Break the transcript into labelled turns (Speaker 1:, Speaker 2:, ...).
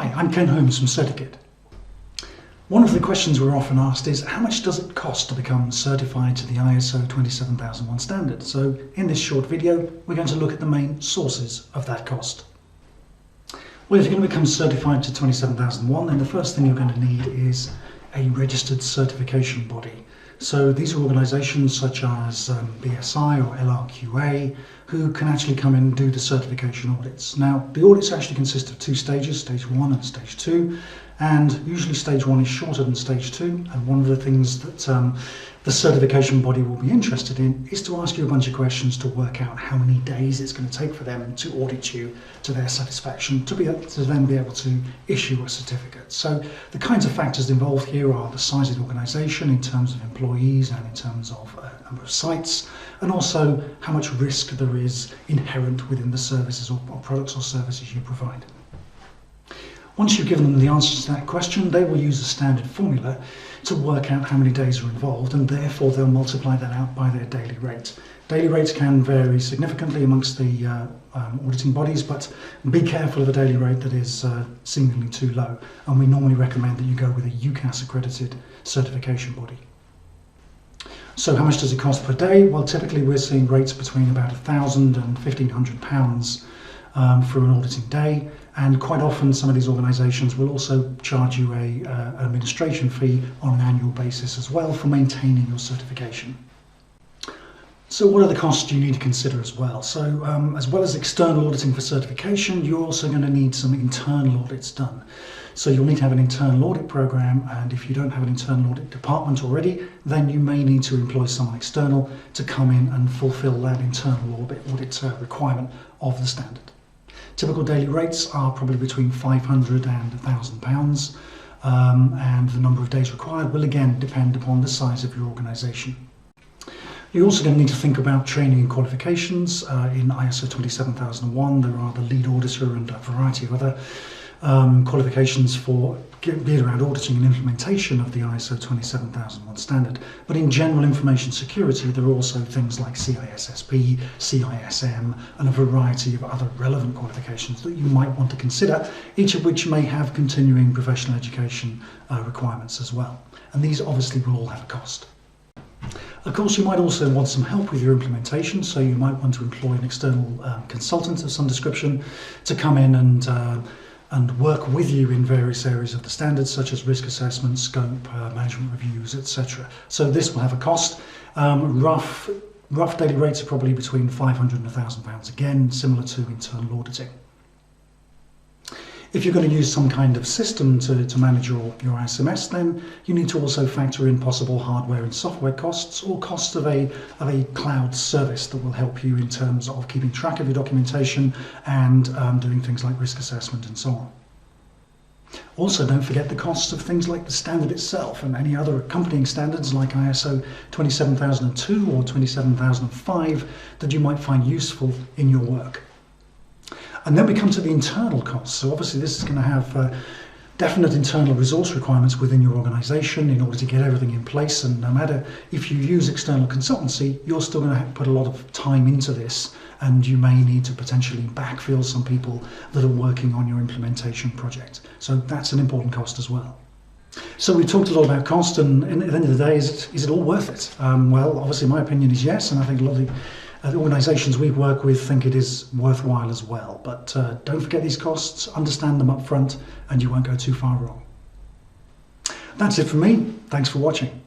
Speaker 1: Hi, I'm Ken Holmes from CertiKit. One of the questions we're often asked is, how much does it cost to become certified to the ISO 27001 standard? So in this short video, we're going to look at the main sources of that cost. Well, if you're going to become certified to 27001, then the first thing you're going to need is a registered certification body. So these are organisations such as BSI or LRQA who can actually come in and do the certification audits. Now, the audits actually consist of two stages, stage 1 and stage 2, and usually stage 1 is shorter than stage 2, and one of the things that the certification body will be interested in is to ask you a bunch of questions to work out how many days it's going to take for them to audit you to their satisfaction to then be able to issue a certificate. So the kinds of factors involved here are the size of the organisation in terms of employees and in terms of number of sites, and also how much risk there is inherent within the services or products or services you provide. Once you've given them the answers to that question, they will use a standard formula to work out how many days are involved, and therefore they'll multiply that out by their daily rate. Daily rates can vary significantly amongst the auditing bodies, but be careful of a daily rate that is seemingly too low, and we normally recommend that you go with a UCAS accredited certification body. So how much does it cost per day? Well, typically we're seeing rates between about £1,000 and £1,500 for an auditing day, and quite often some of these organisations will also charge you an administration fee on an annual basis as well for maintaining your certification. So what are the costs you need to consider as well? So as well as external auditing for certification, you're also going to need some internal audits done. So you'll need to have an internal audit program, and if you don't have an internal audit department already, then you may need to employ someone external to come in and fulfil that internal audit requirement of the standard. Typical daily rates are probably between £500 and £1,000, and the number of days required will again depend upon the size of your organisation. You're also going to need to think about training and qualifications. In ISO 27001 there are the lead auditor and a variety of other qualifications for geared around auditing and implementation of the ISO 27001 standard. But in general information security, there are also things like CISSP, CISM, and a variety of other relevant qualifications that you might want to consider, each of which may have continuing professional education requirements as well. And these obviously will all have a cost. Of course, you might also want some help with your implementation, so you might want to employ an external consultant of some description to come in and work with you in various areas of the standards, such as risk assessment, scope, management reviews, etc. So this will have a cost. Rough daily rates are probably between £500 and £1,000, again, similar to internal auditing. If you're going to use some kind of system to manage your ISMS, then you need to also factor in possible hardware and software costs, or costs of a cloud service that will help you in terms of keeping track of your documentation and doing things like risk assessment and so on. Also, don't forget the costs of things like the standard itself and any other accompanying standards like ISO 27002 or 27005 that you might find useful in your work. And then we come to the internal costs. So obviously this is going to have definite internal resource requirements within your organisation in order to get everything in place, and no matter if you use external consultancy, you're still going to have to put a lot of time into this, and you may need to potentially backfill some people that are working on your implementation project. So that's an important cost as well. So we talked a lot about cost, and at the end of the day, is it all worth it? Well, obviously my opinion is yes, and I think a lot of the organisations we work with think it is worthwhile as well. But don't forget these costs, understand them up front, and you won't go too far wrong. That's it from me. Thanks for watching.